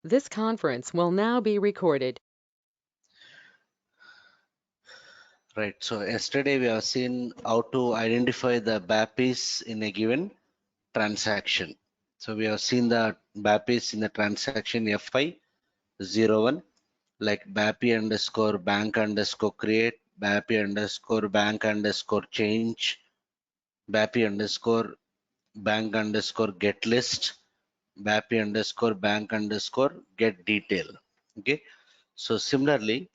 This conference will now be recorded. Right. So yesterday we have seen how to identify the BAPIs in a given transaction. So we have seen the BAPIs in the transaction FI01, like BAPI underscore bank underscore create, BAPI underscore bank underscore change, BAPI underscore bank underscore get list, BAPI underscore bank underscore get detail. Okay. So similarly,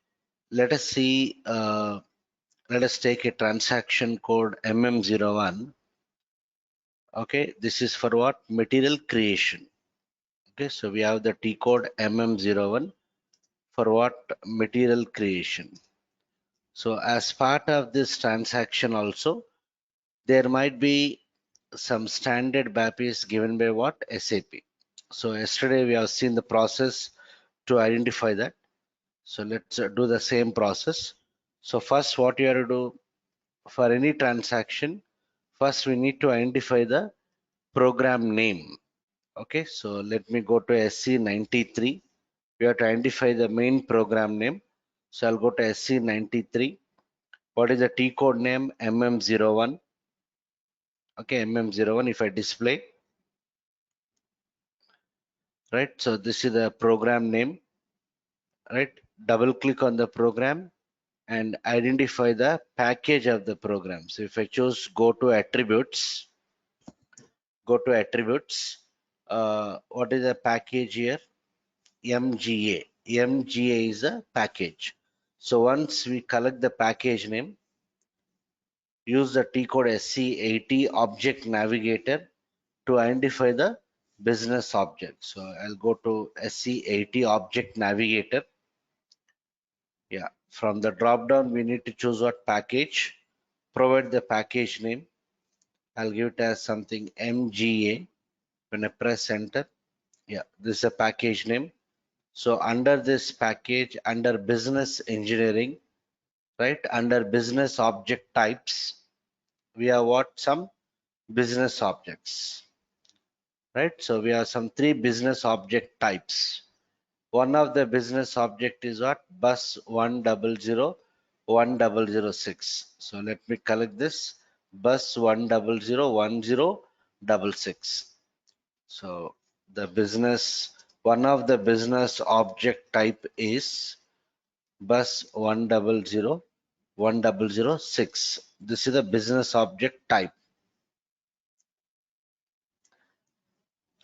let us see. Let us take a transaction code MM01. Okay, this is for what? Material creation. Okay, so we have the T code MM01 for what? Material creation. So as part of this transaction also, there might be some standard BAPIs given by what? SAP. So yesterday we have seen the process to identify that. So let's do the same process. So first what you have to do for any transaction, first we need to identify the program name. Okay, so let me go to SC93. We have to identify the main program name. So I'll go to SC93. What is the T code name? MM01. Okay, MM01. If I display, right? So this is the program name, right? Double click on the program and identify the package of the program. So if I choose go to attributes. What is the package here? MGA. MGA is a package. So once we collect the package name, use the T code SC80 object navigator to identify the business object. So I'll go to SC80 object navigator. Yeah, from the drop down, we need to choose what package, provide the package name. I'll give it as something MGA. When I press enter, yeah, this is a package name. So under this package, under business engineering, right, under business object types, we have what? Some business objects, right? So we have some three business object types. One of the business object is what? Bus 1001006. So let me collect this. Bus 1001066. So the business, one of the business object type is bus 1001006. This is the business object type,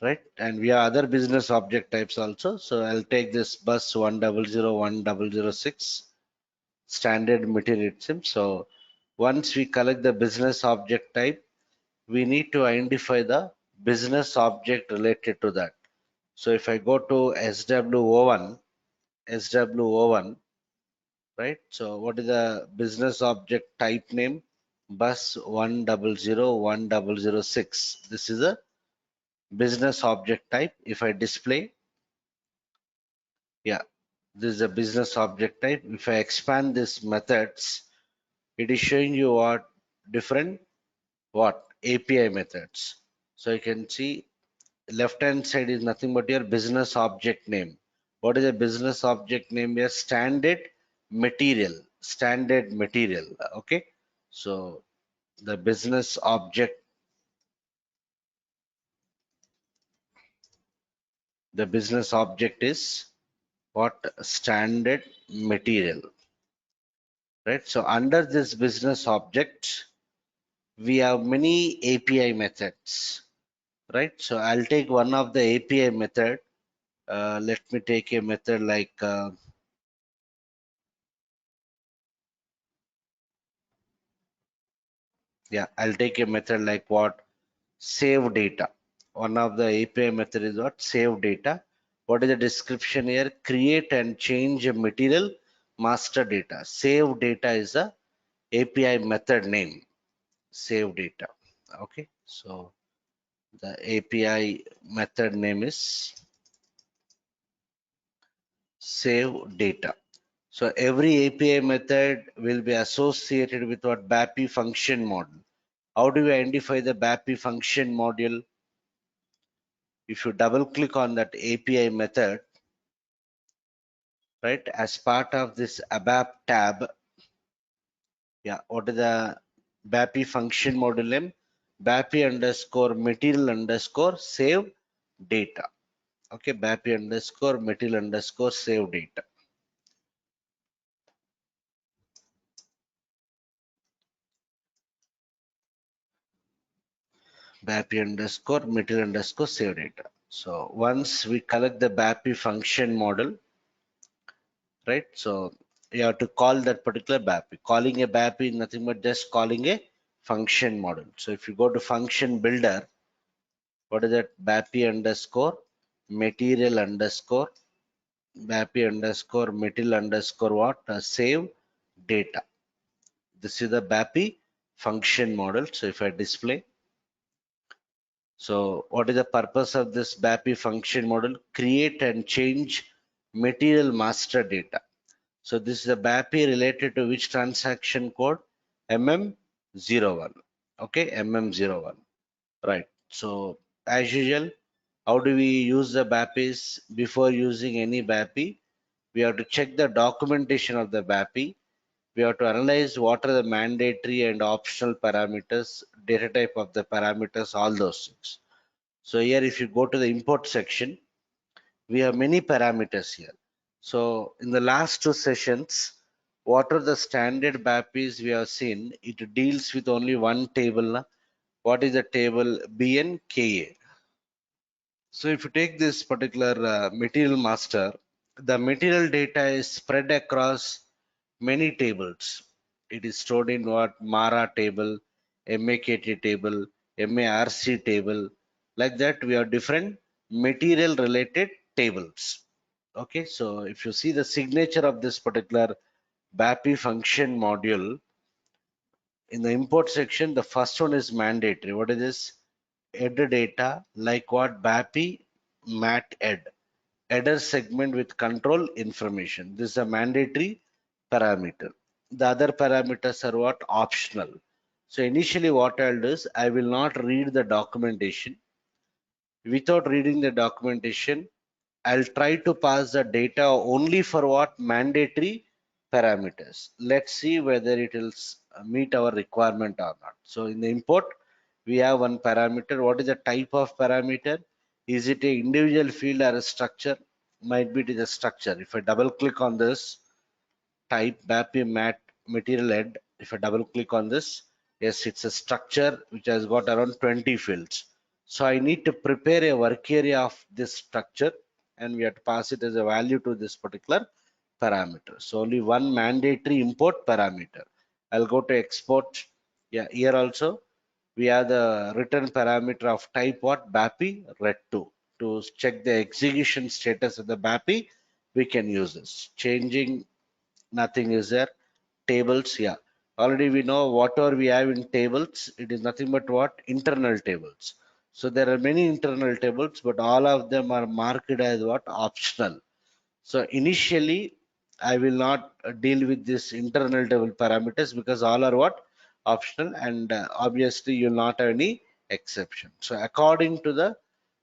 right? And we have other business object types also. So I'll take this bus 1001006 standard material sim. So once we collect the business object type, we need to identify the business object related to that. So if I go to SW01, right? So what is the business object type name? Bus 1001006. This is a business object type. If I display, yeah, this is a business object type. If I expand this methods, it is showing you what different what API methods. So you can see left hand side is nothing but your business object name. What is a business object name? Your standard material. Okay, so the business object, is what? Standard material, right? So under this business object, we have many API methods, right? So I'll take one of the API method. Let me take a method like yeah, I'll take a method like what? Save data. One of the API method is what? Save data. What is the description here? Create and change a material master data. Save data is the API method name. Save data. Okay, so the API method name is save data. So every API method will be associated with what? BAPI function model. How do we identify the BAPI function module? If you double click on that API method, right? As part of this ABAP tab, yeah, what is the BAPI function module name? BAPI underscore material underscore save data. Okay, BAPI underscore material underscore save data. BAPI underscore material underscore save data. So once we collect the BAPI function model, right? So you have to call that particular BAPI. Calling a BAPI is nothing but just calling a function model. So if you go to function builder, what is that? BAPI underscore material underscore BAPI underscore material underscore what? Save data. This is the BAPI function model. So if I display, so what is the purpose of this BAPI function model? Create and change material master data. So this is a BAPI related to which transaction code? MM01. Okay, MM01. Right. So as usual, how do we use the BAPIs? Before using any BAPI, we have to check the documentation of the BAPI. We have to analyze what are the mandatory and optional parameters, data type of the parameters, all those things. So here, if you go to the import section, we have many parameters here. So in the last two sessions, what are the standard BAPIs we have seen? It deals with only one table. What is the table? BNKA. So if you take this particular material master, the material data is spread across many tables. It is stored in what? MARA table, MAKT table, MARC table. Like that, we have different material related tables. Okay, so if you see the signature of this particular BAPI function module, in the import section, the first one is mandatory. What is this? Ed data, like what? BAPI mat ed. Header segment with control information. This is a mandatory parameter. The other parameters are what? Optional. So initially what I'll do is I will not read the documentation. Without reading the documentation, I'll try to pass the data only for what? Mandatory parameters. Let's see whether it will meet our requirement or not. So in the import, we have one parameter. What is the type of parameter? Is it a individual field or a structure? Might be it is a structure. If I double click on this, type BAPI mat material head. If I double click on this, yes, it's a structure which has got around 20 fields. So I need to prepare a work area of this structure and we have to pass it as a value to this particular parameter. So only one mandatory import parameter. I'll go to export. Yeah, here also we have the return parameter of type what? BAPI ret2. To check the execution status of the BAPI, we can use this. Changing, nothing is there. Tables, yeah, already we know whatever we have in tables, it is nothing but what? Internal tables. So there are many internal tables, but all of them are marked as what? Optional. So initially I will not deal with this internal table parameters because all are what? Optional, and obviously you will not have any exception. So according to the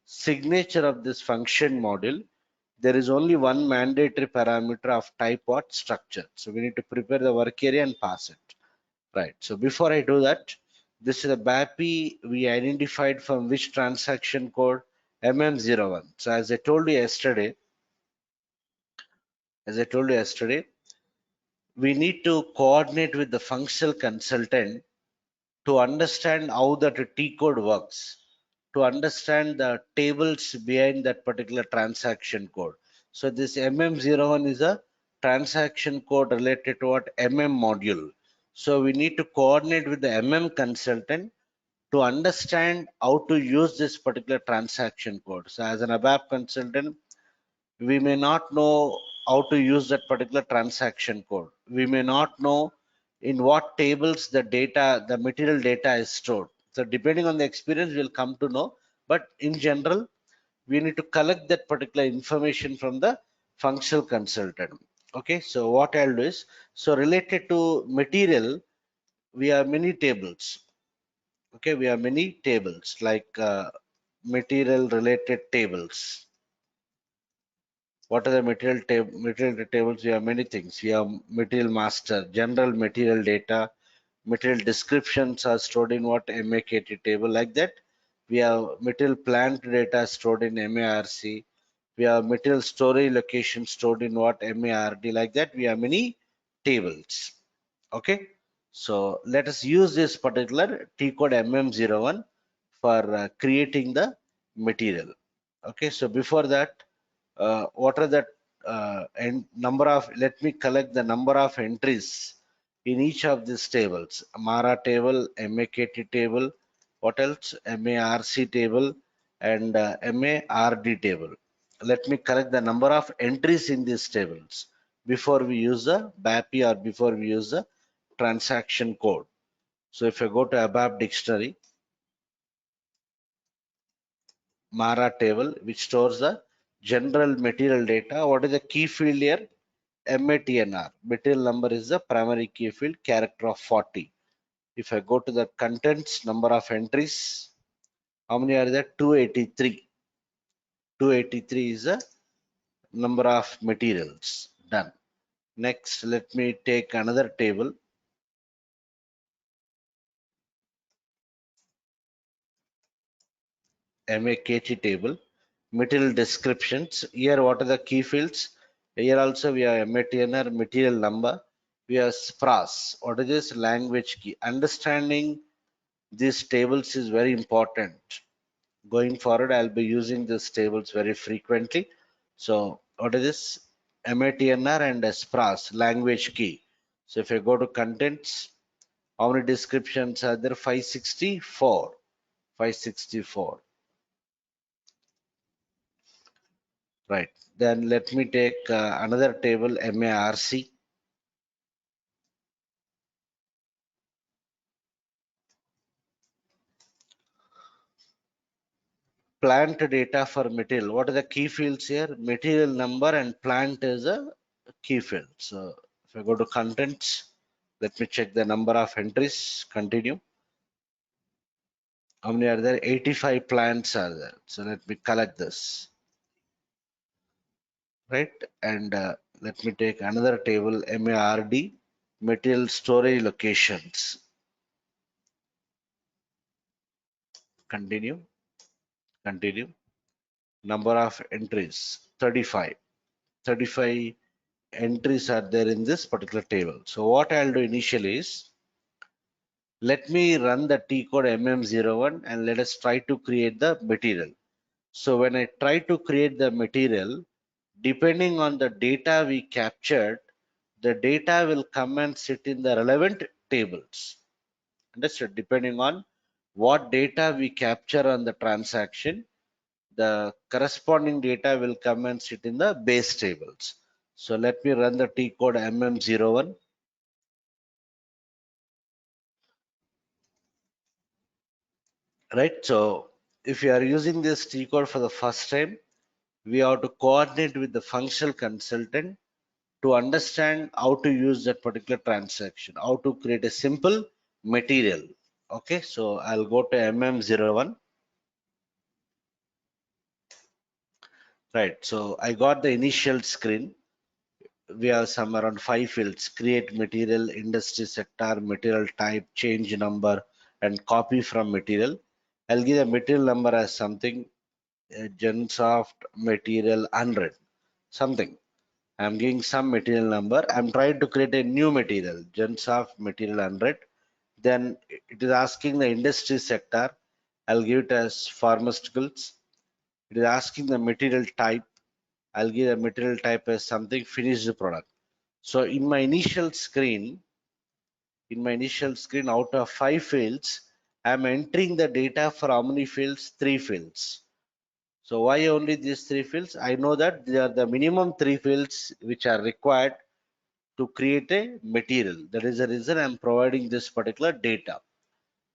signature of this function module, there is only one mandatory parameter of type what? Structure. So we need to prepare the work area and pass it. Right. So before I do that, this is a BAPI we identified from which transaction code? MM01. So as I told you yesterday, we need to coordinate with the functional consultant to understand how that T code works, to understand the tables behind that particular transaction code. So this MM01 is a transaction code related to what? MM module. So we need to coordinate with the MM consultant to understand how to use this particular transaction code. So as an ABAP consultant, we may not know how to use that particular transaction code. We may not know in what tables the data, the material data is stored. So depending on the experience, we'll come to know. But in general, we need to collect that particular information from the functional consultant. Okay, so what I'll do is, so related to material, we have many tables. Okay, we have many tables like material related tables. What are the material tables? We have many things. We have material master, general material data, material descriptions are stored in what MAKT table like that. We have material plant data stored in MARC. We have material storage location stored in what MARD like that. We have many tables. Okay. So let us use this particular T code MM01 for creating the material. Okay. So before that, what are the and number of, let me collect the number of entries in each of these tables. MARA table, MAKT table, what else? MARC table and MARD table. Let me collect the number of entries in these tables before we use the BAPI or before we use the transaction code. So if I go to ABAP dictionary, MARA table, which stores the general material data. What is the key field here? MATNR. Material number is the primary key field, character of 40. If I go to the contents, number of entries, how many are there? 283. 283 is the number of materials. Done. Next, let me take another table, MAKT table, material descriptions. Here, what are the key fields? Here also we have MATNR, material number. We have SPRAS. What is this? Language key. Understanding these tables is very important. Going forward, I'll be using these tables very frequently. So what is this? MATNR and SPRAS, language key. So if I go to contents, how many descriptions are there? 564. 564. Right. Then let me take another table, MARC. Plant data for material. What are the key fields here? Material number and plant is a key field. So if I go to contents, let me check the number of entries. Continue. How many are there? 85 plants are there. So let me collect this. Right. And let me take another table, MARD, material storage locations. Continue. Continue. Number of entries, 35. 35 entries are there in this particular table. So what I'll do initially is, let me run the T code MM01 and let us try to create the material. So when I try to create the material, depending on the data we captured, the data will come and sit in the relevant tables. Understood? Depending on what data we capture on the transaction, the corresponding data will come and sit in the base tables. So let me run the T code MM01. Right. So if you are using this T code for the first time, we have to coordinate with the functional consultant to understand how to use that particular transaction, how to create a simple material. Okay, so I'll go to MM01. Right, so I got the initial screen. We have some around 5 fields: create material, industry sector, material type, change number, and copy from material. I'll give the material number as something, Gensoft material 100, something. I'm giving some material number. I'm trying to create a new material, Gensoft material 100. Then it is asking the industry sector. I'll give it as pharmaceuticals. It is asking the material type. I'll give the material type as something finished product. So in my initial screen, out of 5 fields, I'm entering the data for how many fields? 3 fields. So why only these 3 fields? I know that they are the minimum 3 fields which are required to create a material. That is the reason I'm providing this particular data.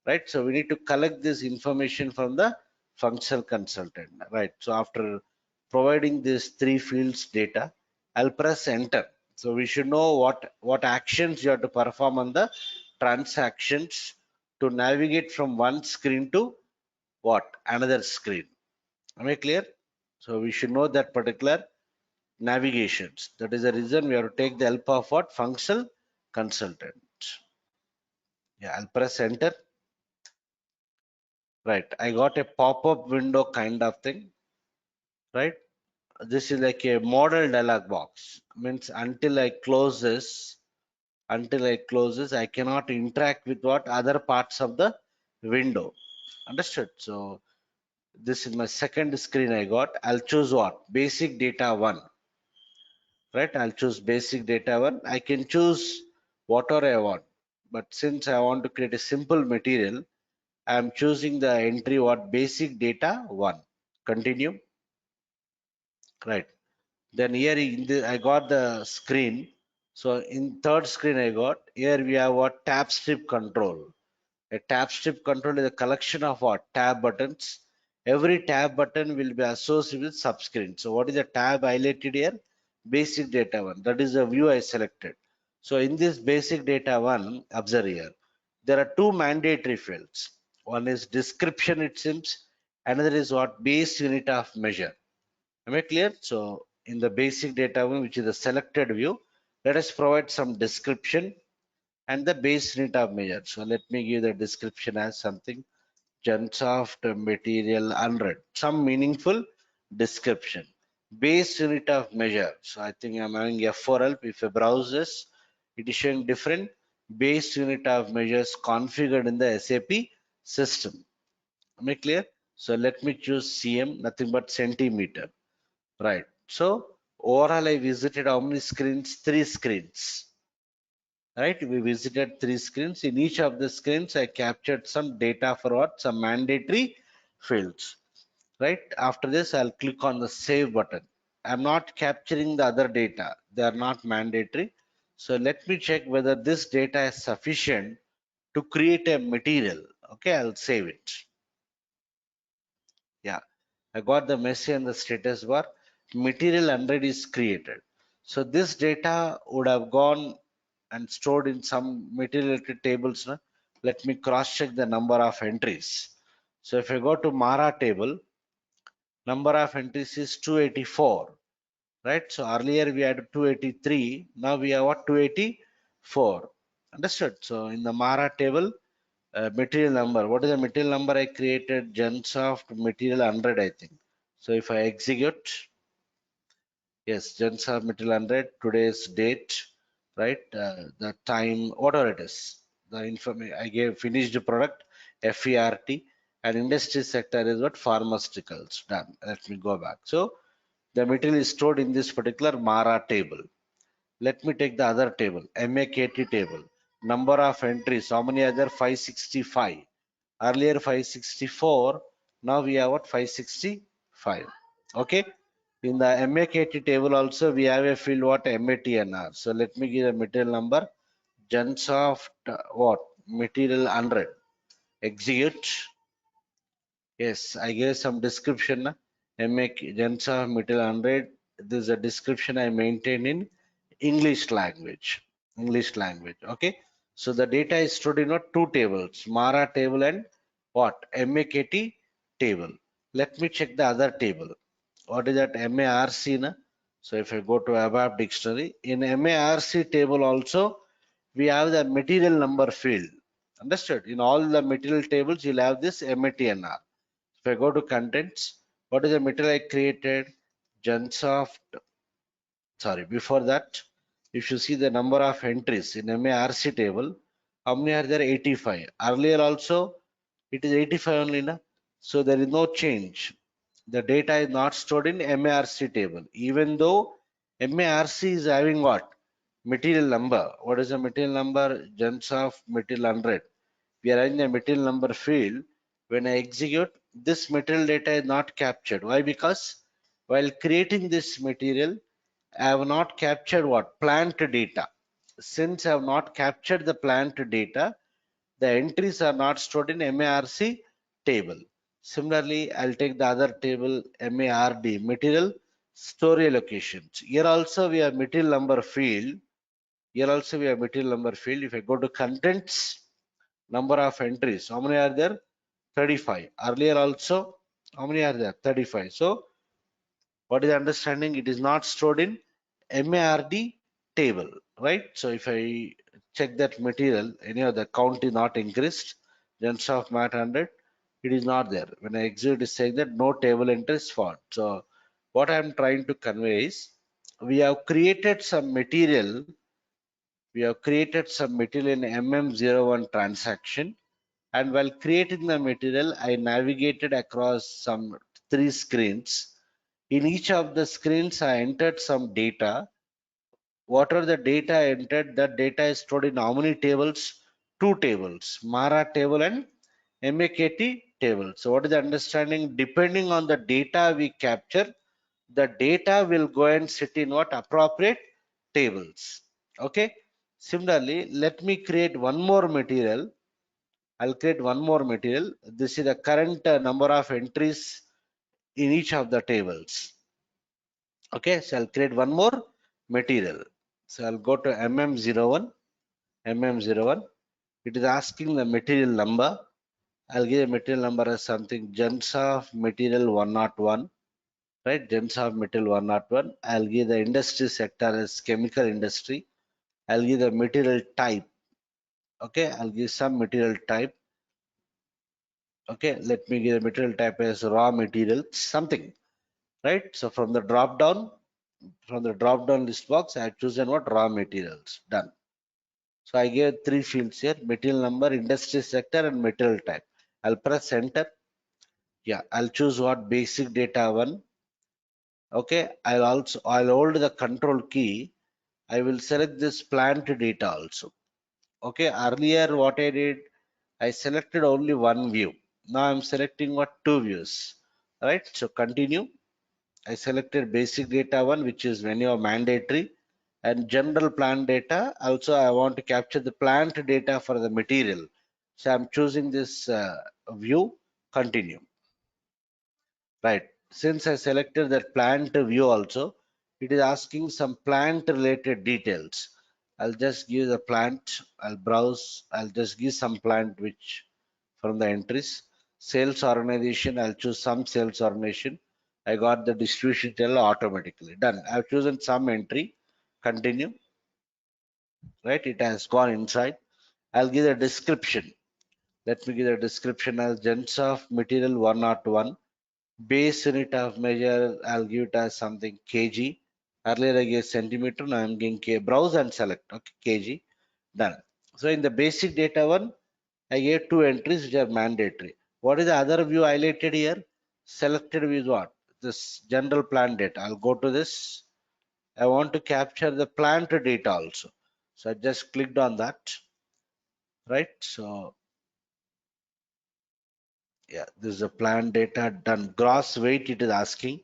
Right. So we need to collect this information from the functional consultant. Right. So after providing these 3 fields data, I'll press enter. So we should know what actions you have to perform on the transactions to navigate from one screen to what? Another screen. Am I clear? So we should know that particular navigations. That is the reason we have to take the help of what? Functional consultant. Yeah, I'll press enter. Right, I got a pop-up window kind of thing. Right, this is like a model dialog box. Means until I close this, I cannot interact with what other parts of the window. Understood? So this is my second screen I got. I'll choose what? Basic data one. Right? I'll choose basic data one. I can choose whatever I want. But since I want to create a simple material, I'm choosing the entry what? Basic data one. Continue. Right. Then here I got the screen. So in third screen I got, here we have what? Tab strip control. A tab strip control is a collection of what? Tab buttons. Every tab button will be associated with subscreen. So what is the tab highlighted here? Basic data one. That is the view I selected. So in this basic data one, observe here, there are two mandatory fields. One is description, it seems. Another is what? Base unit of measure. Am I clear? So in the basic data one, which is the selected view, let us provide some description and the base unit of measure. So let me give the description as something Gensoft material 100, some meaningful description. Base unit of measure. So I think I'm having F4 help. If I browse this, it is showing different base unit of measures configured in the SAP system. Am I clear? So let me choose CM, nothing but centimeter. Right. So overall, I visited how many screens? Three screens. Right. We visited three screens. In each of the screens, I captured some data for what? Some mandatory fields. Right. After this, I'll click on the save button. I'm not capturing the other data. They are not mandatory. So let me check whether this data is sufficient to create a material. Okay, I'll save it. Yeah. I got the message and the status bar. Material 100 is created. So this data would have gone and stored in some material related tables. No? Let me cross check the number of entries. So if I go to Mara table, number of entries is 284. Right? So earlier we had 283. Now we have what? 284. Understood? So in the Mara table, material number. What is the material number I created? Gensoft material 100, I think. So if I execute, yes, Gensoft material 100, today's date, right? The time, whatever it is. The information I gave finished product, FERT, and industry sector is what? Pharmaceuticals. Done. Let me go back. So the material is stored in this particular Mara table. Let me take the other table, MAKT table. Number of entries, how many are there? 565. Earlier 564, now we have what? 565. Okay. In the MAKT table also we have a field what? MATNR. So let me give a material number. Gensoft what? Material 100. Execute. Yes, I gave some description. MAK Gensoft Material 100. This is a description I maintain in English language. English language. Okay. So the data is stored in what? Two tables, Mara table and what? MAKT table. Let me check the other table. What is that? MARC. Na? So if I go to ABAP dictionary, in MARC table also we have the material number field. Understood? In all the material tables, you'll have this MATNR. If I go to contents, what is the material I created? Gensoft. Sorry, before that, if you see the number of entries in MARC table, how many are there? 85. Earlier also, it is 85 only, na? So there is no change. The data is not stored in MARC table, even though MARC is having what? Material number. What is the material number? Gensoft material 100. We are in the material number field. When I execute, this material data is not captured. Why? Because while creating this material, I have not captured what? Plant data. Since I have not captured the plant data, the entries are not stored in MARC table. Similarly, I'll take the other table, MARD, material storage locations. Here also we have material number field. Here also we have material number field. If I go to contents, number of entries, how many are there? 35. Earlier also, how many are there? 35. So What is the understanding? It is not stored in MARD table, right? So if I check that material, any of the count is not increased, gens of mat 100, it is not there. When I exit, it is saying that no table entry is found. So what I am trying to convey is we have created some material. We have created some material in MM01 transaction, and while creating the material, I navigated across some 3 screens. In each of the screens, I entered some data. Whatever the data I entered, that data is stored in how many tables? 2 tables, MARA table and MAKT table. So what is the understanding? Depending on the data we capture, the data will go and sit in what? Appropriate tables. Okay. Similarly, let me create one more material. I'll create one more material. This is the current number of entries in each of the tables. Okay, so I'll create one more material. So I'll go to MM01, MM01. It is asking the material number. I'll give a material number as something gens of material 101, right? Gens of material 101. I'll give the industry sector as chemical industry. I'll give the material type. Okay, I'll give some material type. Okay, let me give the material type as raw material, something, right? So from the drop down list box, I have chosen what? Raw materials. Done. So I gave 3 fields here: material number, industry sector, and material type. I'll press enter. Yeah, I'll choose what? Basic data 1. Okay, I'll hold the control key. I will select this plant data also. Okay, earlier what I did, I selected only one view. Now I'm selecting what? 2 views. Right? So continue. I selected basic data 1, which is when you are mandatory, and general plant data. Also, I want to capture the plant data for the material. So I'm choosing this view. Continue. Right. Since I selected that plant view also, it is asking some plant related details. I'll just give the plant. I'll browse. I'll just give some plant which from the entries. Sales organization. I'll choose some sales organization. I got the distribution channel automatically. Done. I've chosen some entry. Continue. Right. It has gone inside. I'll give the description. Let me give the description as gens of material 101. Base unit of measure, I'll give it as something kg. Earlier I gave centimeter, now I'm giving k. Browse and select. Okay, kg. Done. So in the basic data one, I gave 2 entries which are mandatory. What is the other view highlighted here? Selected view is what? This general plant data. I'll go to this. I want to capture the plant data also. So I just clicked on that. Right. So yeah, this is the plant data done. Gross weight it is asking.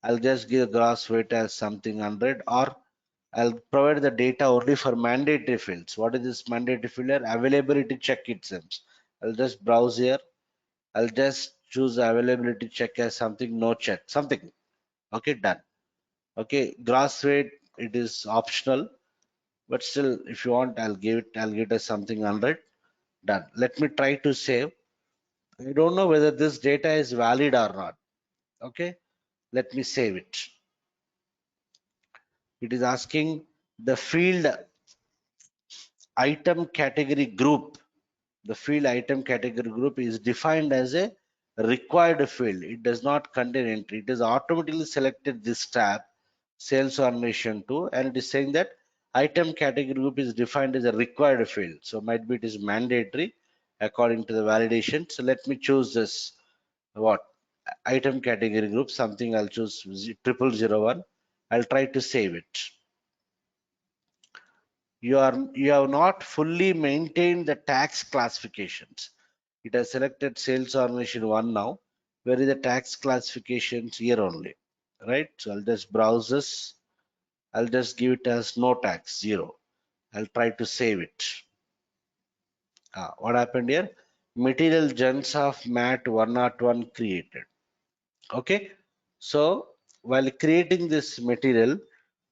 I'll just give gross weight as something 100, or I'll provide the data only for mandatory fields. What is this mandatory field here? Availability check itself. I'll just browse here. I'll just choose availability check as something no check, something. Okay, done. Okay, gross weight, it is optional, but still if you want, I'll give it as something 100. Done. Let me try to save. I don't know whether this data is valid or not. Okay, let me save it. It is asking the field item category group. The field item category group is defined as a required field. It does not contain entry. It is automatically selected this tab, sales organization 2, and it is saying that item category group is defined as a required field. So might be it is mandatory according to the validation. So let me choose this what? Item category group, something I'll choose 0001. I'll try to save it. You have not fully maintained the tax classifications. It has selected sales organization 1 now. Where is the tax classifications? Here only, right? So I'll just browse this. I'll just give it as no tax 0. I'll try to save it. What happened here? Material gens of mat 101 created. Okay, so while creating this material,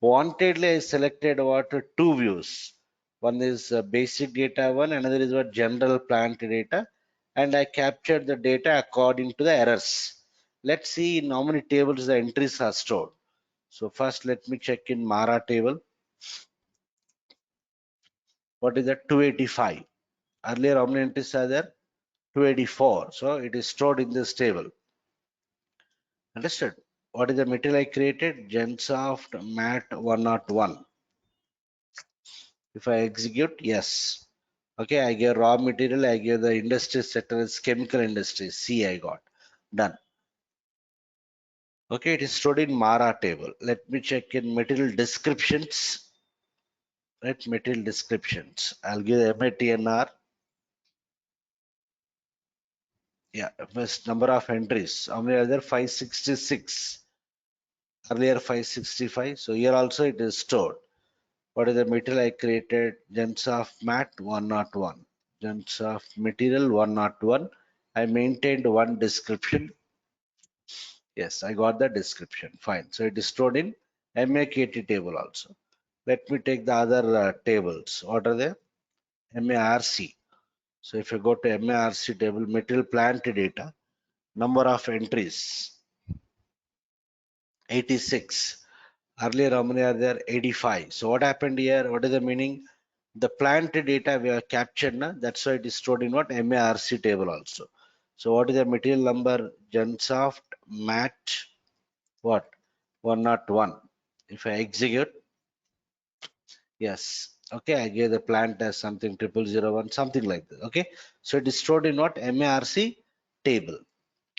wantedly I selected what? 2 views. One is basic data one, another is what? General plant data, and I captured the data according to the errors. Let's see in how many tables the entries are stored. So first let me check in Mara table. What is that? 285. Earlier how many entries are there? 284. So it is stored in this table. Understood? What is the material I created? Gensoft mat 101. If I execute, yes. Okay, I give raw material, I give the industry sector as chemical industry. C I got. Done. Okay, it is stored in Mara table. Let me check in material descriptions. Right, material descriptions. I'll give the MATNR. Yeah, first number of entries. How many are there? 566. Earlier 565. So here also it is stored. What is the material I created? Gensoft mat 101. Gensoft material 101. I maintained one description. Yes, I got the description. Fine. So it is stored in MAKT table also. Let me take the other tables. What are they? MARC. So if you go to MARC table, material plant data, number of entries, 86. Earlier, how many are there? 85. So what happened here? What is the meaning? The plant data we have captured, na? That's why it is stored in what? MARC table also. So what is the material number? Gensoft mat what? 101. If I execute, yes. Okay, I gave the plant as something 0001, something like that. Okay, so it is stored in what? MARC table.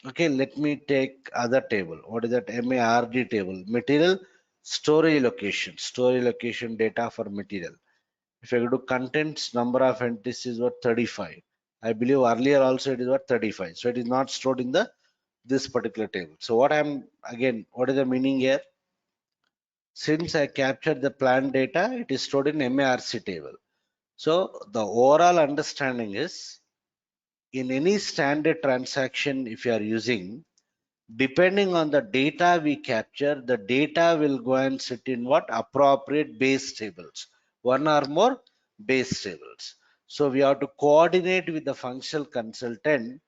Okay, let me take other table. What is that? MARD table. Material storage location data for material. If I go to contents, number of entries is what? 35. I believe earlier also it is what? 35. So it is not stored in the this particular table. So what I'm again, what is the meaning here? Since I captured the plant data, it is stored in MARC table. So the overall understanding is in any standard transaction, if you are using, depending on the data we capture, the data will go and sit in what? Appropriate base tables. One or more base tables. So we have to coordinate with the functional consultant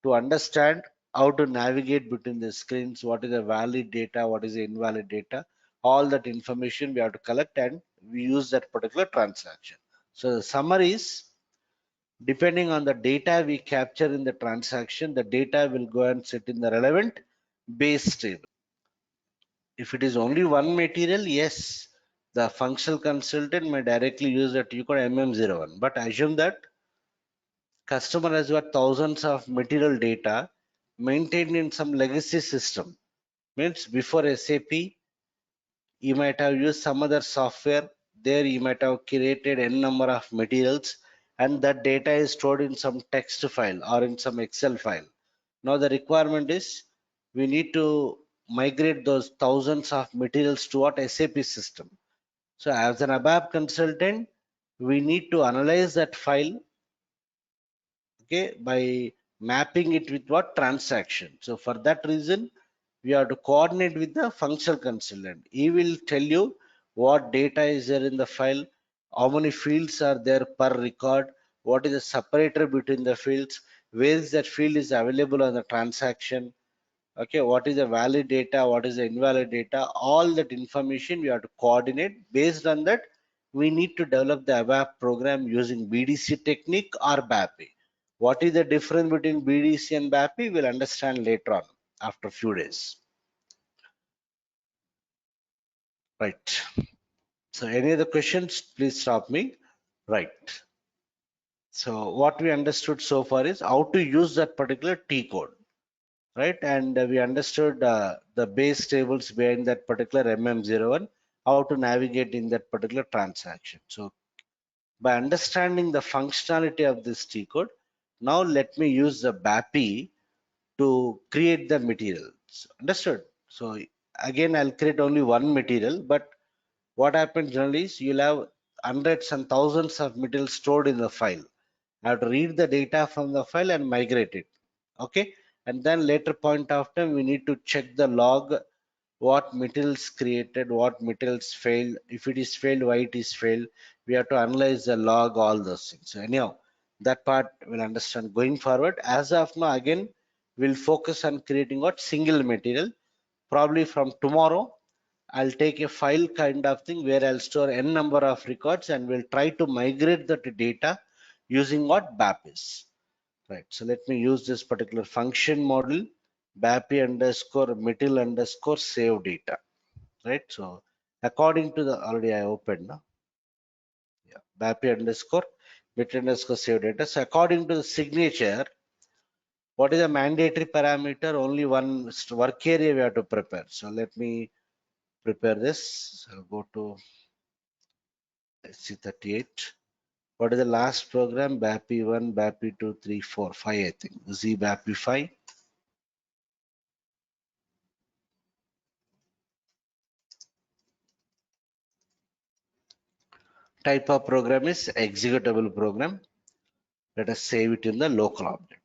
to understand how to navigate between the screens, what is the valid data, what is the invalid data. All that information we have to collect and we use that particular transaction. So the summary is, depending on the data we capture in the transaction, the data will go and sit in the relevant base table. If it is only one material, yes, the functional consultant may directly use the T code MM01. But assume that customer has got thousands of material data maintained in some legacy system. Means before SAP, you might have used some other software. There you might have created n number of materials, and that data is stored in some text file or in some Excel file. Now the requirement is we need to migrate those thousands of materials to what? SAP system. So as an ABAP consultant, we need to analyze that file, okay, by mapping it with what? Transaction. So for that reason, we have to coordinate with the functional consultant. He will tell you what data is there in the file, how many fields are there per record, what is the separator between the fields, where is that field is available on the transaction. Okay, what is the valid data, what is the invalid data, all that information we have to coordinate. Based on that, we need to develop the ABAP program using BDC technique or BAPI. What is the difference between BDC and BAPI? We'll understand later on after a few days. Right. So any other questions, please stop me. Right. So what we understood so far is how to use that particular T code. Right, and we understood the base tables behind that particular MM01, how to navigate in that particular transaction. So by understanding the functionality of this T code, now let me use the BAPI to create the materials. Understood? So again, I'll create only one material, but what happens generally is you'll have hundreds and thousands of materials stored in the file. I have to read the data from the file and migrate it. Okay, and then later point of time we need to check the log, what materials created, what materials failed, if it is failed, why it is failed. We have to analyze the log, all those things. So anyhow, that part we'll understand going forward. As of now, again, we'll focus on creating what single material. Probably from tomorrow, I'll take a file kind of thing where I'll store n number of records and we'll try to migrate that data using what BAPIs. Right. So let me use this particular function model, BAPI underscore material underscore save data. Right. So according to the already I opened now. Yeah, BAPI underscore material underscore save data. So according to the signature, what is a mandatory parameter? Only one work area we have to prepare. So let me prepare this. So go to C38. What is the last program? BAPI 1, BAPI 2, 3, 4, 5, I think. Z BAPI 5. Type of program is executable program. Let us save it in the local object.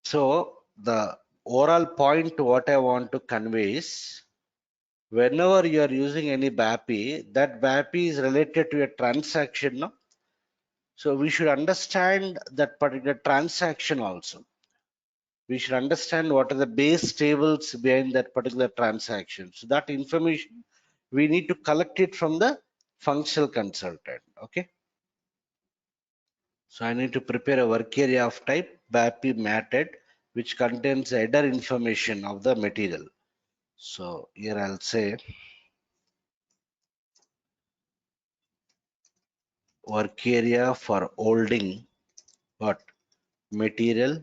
So the overall point what I want to convey is whenever you are using any BAPI, that BAPI is related to a transaction. No? So we should understand that particular transaction also. We should understand what are the base tables behind that particular transaction. So that information we need to collect it from the functional consultant. Okay. So I need to prepare a work area of type BAPI matted, which contains header information of the material. So here I'll say work area for holding what material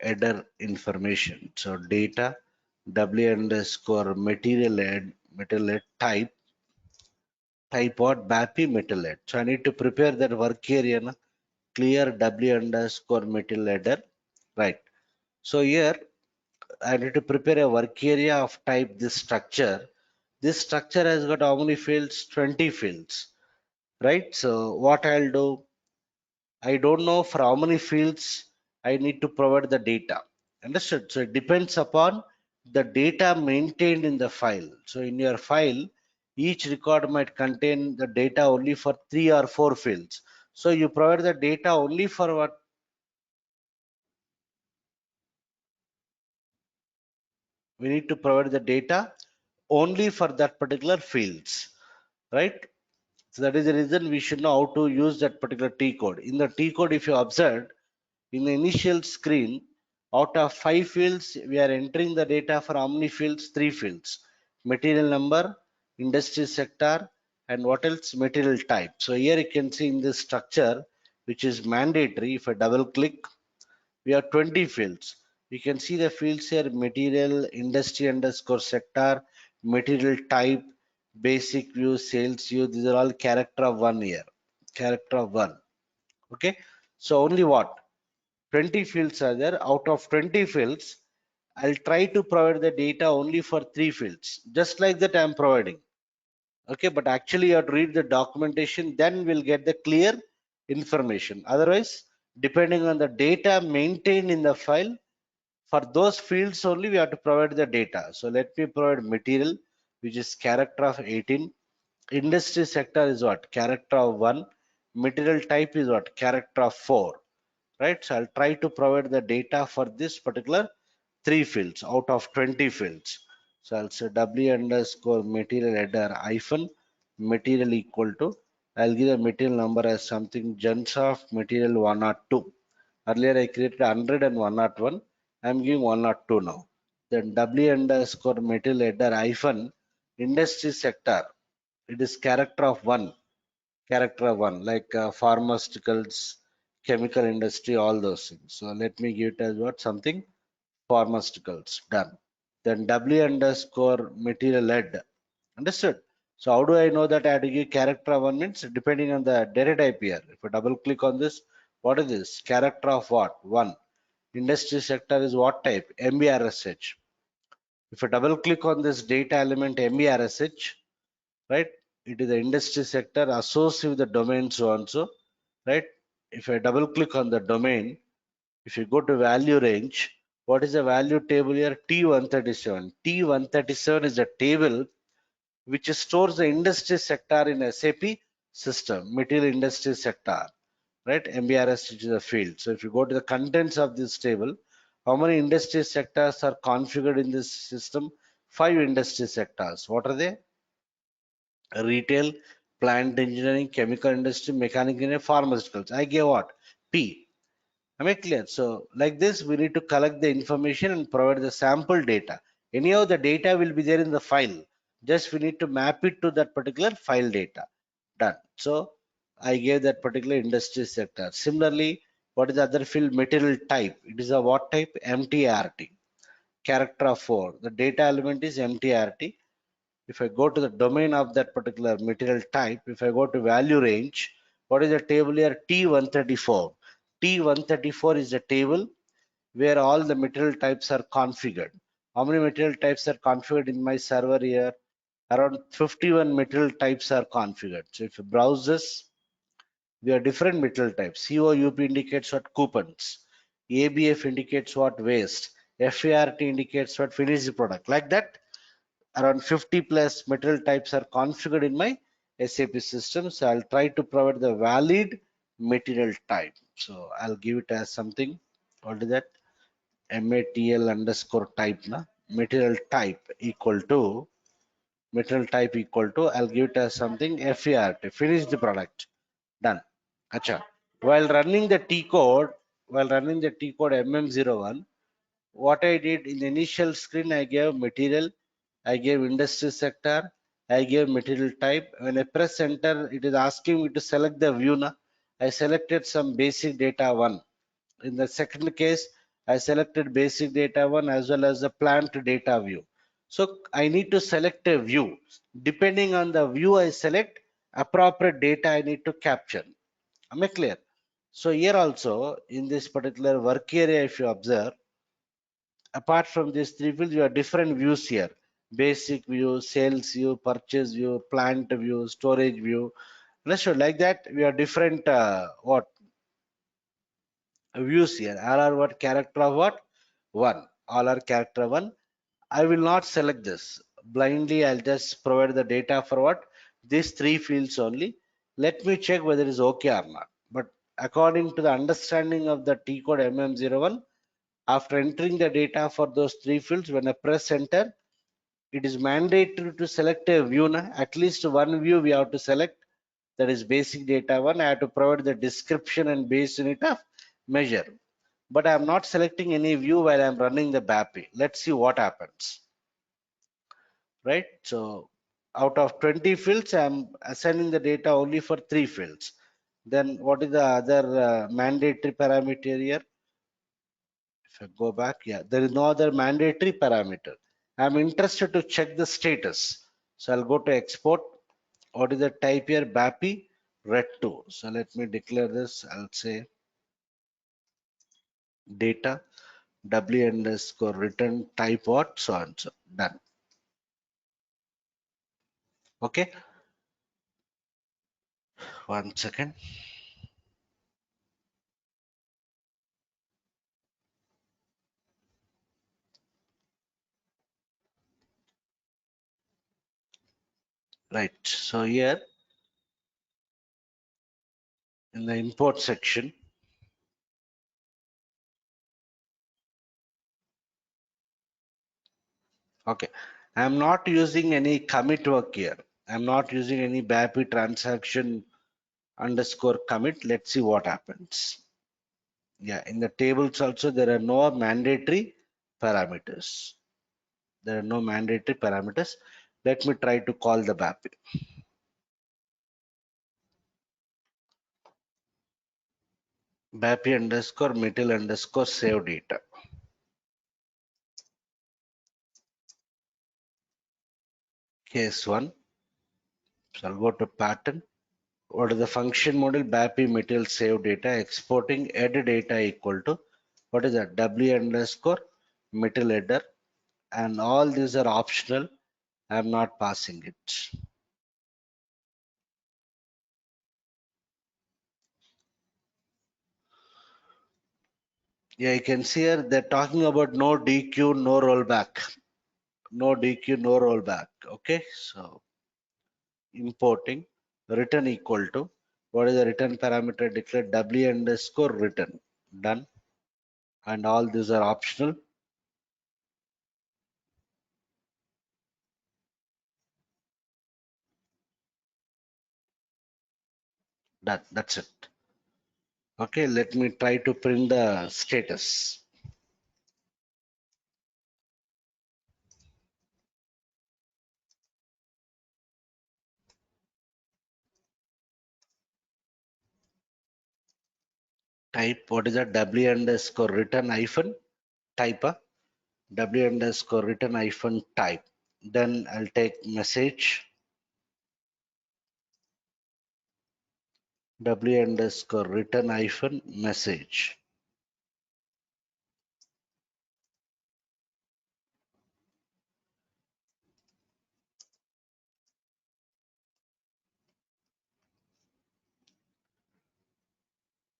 header information. So data w underscore material head type what BAPI material head. So I need to prepare that work area na, clear w underscore material header, right? So here I need to prepare a work area of type this structure. This structure has got how many fields? 20 fields, right? So what I'll do, I don't know for how many fields I need to provide the data. Understood? So it depends upon the data maintained in the file. So in your file, each record might contain the data only for 3 or 4 fields. So you provide the data only for what? We need to provide the data only for that particular fields, right? So that is the reason we should know how to use that particular T code. In the T code, if you observe, in the initial screen, out of 5 fields, we are entering the data for how many fields? 3 fields. Material number, industry sector, and what else? Material type. So here you can see in this structure, which is mandatory, if I double click, we have 20 fields. You can see the fields here: material, industry underscore sector, material type, basic view, sales view. These are all character of one here. Character of one. Okay. So only what? 20 fields are there. Out of 20 fields, I'll try to provide the data only for 3 fields. Just like that I'm providing. Okay, but actually you have to read the documentation, then we'll get the clear information. Otherwise, depending on the data maintained in the file, for those fields only we have to provide the data. So let me provide material, which is character of 18. Industry sector is what? Character of 1. Material type is what? Character of 4. Right? So I'll try to provide the data for this particular 3 fields out of 20 fields. So I'll say w underscore material header hyphen material equal to, I'll give the material number as something gens of material 102. Earlier I created 100 and 101. I'm giving 102 now. Then w underscore material header hyphen industry sector. It is character of 1. Character of 1 like pharmaceuticals, chemical industry, all those things. So let me give it as what? Something pharmaceuticals. Done. Then w underscore material head. Understood? So how do I know that I have to give character of 1 means depending on the data type here. If I double click on this, what is this? Character of what? 1. Industry sector is what type? MBRSH. If I double click on this data element MBRSH, right? It is the industry sector associated with the domain so and so, right? If I double click on the domain, if you go to value range, what is the value table here? T137. T137 is a table which stores the industry sector in SAP system, material industry sector, right? MBRS, which is a field. So if you go to the contents of this table, how many industry sectors are configured in this system? 5 industry sectors. What are they? Retail, plant engineering, chemical industry, mechanical engineering, pharmaceuticals. I gave what? P. Am I clear? So like this, we need to collect the information and provide the sample data. Anyhow, the data will be there in the file. Just we need to map it to that particular file data. Done. So I gave that particular industry sector. Similarly, what is the other field? Material type. It is a what type? MTRT. Character of 4. The data element is MTRT. If I go to the domain of that particular material type, if I go to value range, what is the table here? T134. T134 is the table where all the material types are configured. How many material types are configured in my server here? Around 51 material types are configured. So if you browse this, we have different material types. COUP indicates what? Coupons. ABF indicates what? Waste. FART indicates what? Finished product. Like that, around 50 plus material types are configured in my SAP system. So I'll try to provide the valid material type. So I'll give it as something. What is that? MATL underscore type. Na? Material type equal to I'll give it as something FART. Finish the product. Done. Acha. While running the T code MM01, what I did in the initial screen, I gave material, I gave industry sector, I gave material type. When I press enter, it is asking me to select the view. Na? I selected some basic data one. In the second case, I selected basic data one as well as the plant data view. So I need to select a view. Depending on the view I select, appropriate data I need to capture. Am I clear? So here also in this particular work area, if you observe, apart from these three fields, you have different views here. Basic view, sales view, purchase view, plant view, storage view. Let's show like that. We have different views here. All are what? Character of what? One. All are character one. I will not select this. Blindly, I'll just provide the data for what? These three fields only. Let me check whether it is okay or not. But according to the understanding of the T code MM01, after entering the data for those three fields, when I press enter, it is mandatory to select a view. At least one view we have to select. That is basic data one. I have to provide the description and base unit of measure. But I am not selecting any view while I am running the BAPI. Let's see what happens. Right? So out of 20 fields, I am assigning the data only for 3 fields. Then what is the other mandatory parameter here? If I go back, yeah, there is no other mandatory parameter. I'm interested to check the status. So I'll go to export. What is the type here? BAPI red2. So let me declare this. I'll say data w underscore return type what? So on. So done. Okay. 1 second. Right. So here in the import section, okay, I'm not using any commit work here. I'm not using any BAPI transaction underscore commit. Let's see what happens. Yeah, in the tables also there are no mandatory parameters. There are no mandatory parameters. Let me try to call the BAPI. BAPI underscore material underscore save data. Case 1. So I'll go to pattern. What is the function model? BAPI material save data exporting add data equal to what is that? W underscore material header, and all these are optional. I'm not passing it. Yeah, you can see here they're talking about no DQ, no rollback. No DQ, no rollback. Okay, so importing return equal to What is the return parameter declared? W underscore return. Done. And all these are optional. That's it. Okay, let me try to print the status. Type, what is that? W underscore return hyphen type. W underscore return hyphen type. Then I'll take message. W underscore return hyphen message.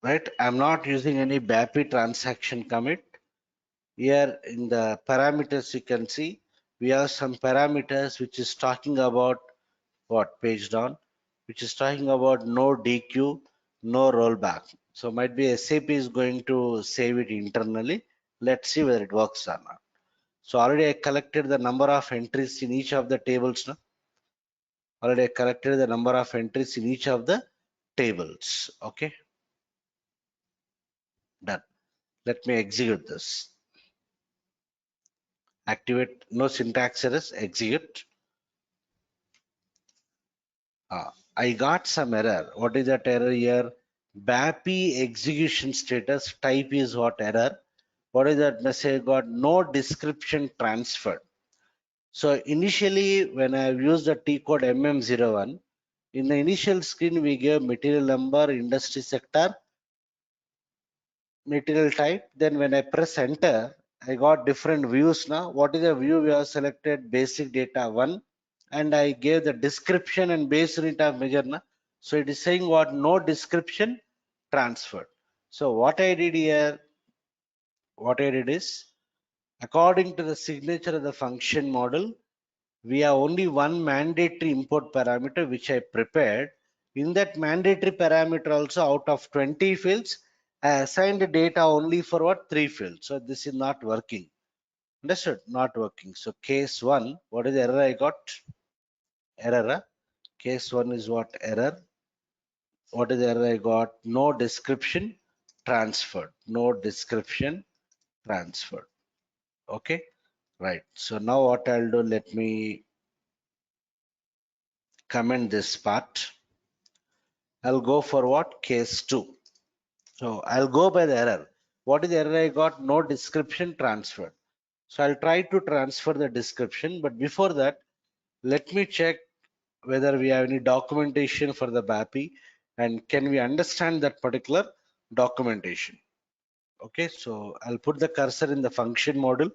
Right? I'm not using any BAPI transaction commit. Here in the parameters, you can see we have some parameters which is talking about what page down, which is talking about no DQ, no rollback. So might be SAP is going to save it internally. Let's see whether it works or not. So already I collected the number of entries in each of the tables now. Already I collected the number of entries in each of the tables. Okay, done. Let me execute this. Activate, no syntax errors, execute. I got some error. What is that error here? BAPI execution status type is what error? What is that message got? No description transferred. So initially when I used the T code MM01, in the initial screen we gave material number, industry sector, material type. Then when I press enter, I got different views now. What is the view we have selected? Basic data 1, and I gave the description and base unit of measure now. So it is saying what? No description transferred. So what I did here, what I did is, according to the signature of the function model, we have only one mandatory import parameter which I prepared. In that mandatory parameter also, out of 20 fields, I assigned the data only for what? 3 fields. So this is not working. Understood? Not working. So case 1, what is the error I got? Error. Case 1 is what? Error. What is the error I got? No description transferred. No description transferred. Okay. Right. So now what I'll do, let me comment this part. I'll go for what? Case 2. So I'll go by the error. What is the error I got? No description transferred. So I'll try to transfer the description, but before that, let me check whether we have any documentation for the BAPI and can we understand that particular documentation. Okay, so I'll put the cursor in the function model.